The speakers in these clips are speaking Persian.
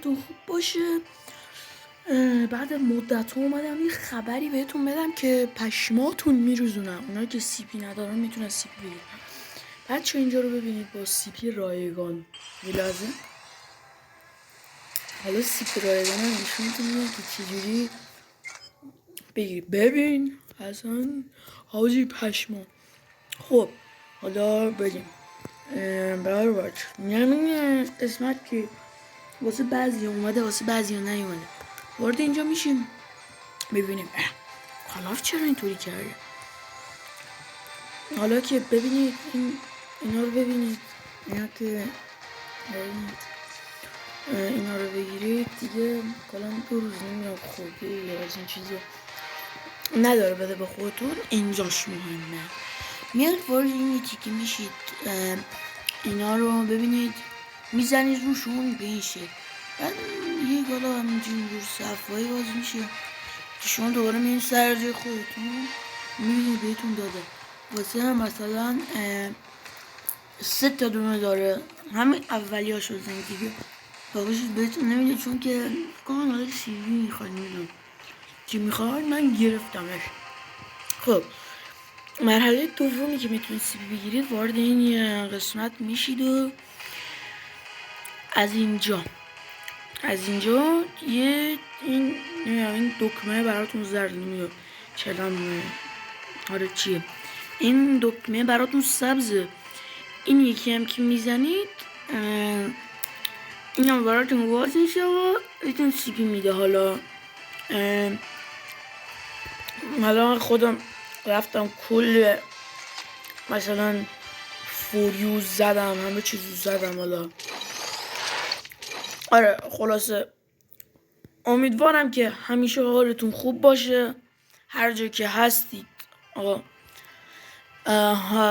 حالتون خوب باشه. بعد مدت ها اومدم یه خبری بهتون بدم که پشماتون میروزونم. اونا که سی پی ندارن میتونن سی پی بگیرن. بچه اینجا رو ببینید با سی پی رایگان میلازه. حالا سی پی رایگان هم نشونتون میدم که چجوری بگیری. ببین اصلا حاجی پشما. خب حالا بریم برای بچه میگم این قسمت که واسه بعضی اومده واسه بعضی نیومده. وارد اینجا میشیم ببینیم کلاف چرا اینطوری کرده. حالا که ببینید اینا رو ببینید، اینا که اینا رو بگیرید دیگه کلام 2 روز نمیاد خورده یا از این چیزا نداره بده به خودتون. اینجاش مهمه. میاد وارد این تیکه میشید، اینا رو ببینید میزنید روشون به این شکل. بعد یه گالا همینجور صفایی باز میشه که شما دوباره میرین سر جای خودتون میبینید بهتون داده. واسه هم مثلا 3 تا دونه داره، همین اولیاشو بزنید دیگه باقیشو بهتون نمیده چون که کان حالا سیوی میخواد. میدونم چی میخواد، من گرفتمش. خب مرحله دومی که میتونید سی پی بگیرید وارد این قسمت میشید و از اینجا یه این دکمه براتون زرد نمیاد چلم آره چیه این دکمه براتون سبزه. این یکی هم که میزنید این هم براتون باز میشه و بهتون سی پی میده. حالا خودم رفتم کل مثلا فوریوز زدم، همه چیزو زدم. حالا آره خلاصه امیدوارم که همیشه حالتون خوب باشه هر جا که هستید.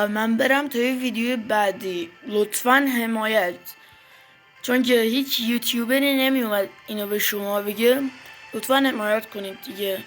من برم تا یه ویدیو بعدی. لطفا حمایت، چون که هیچ یوتیوبری نمی اومد اینو به شما بگه. لطفا حمایت کنید دیگه.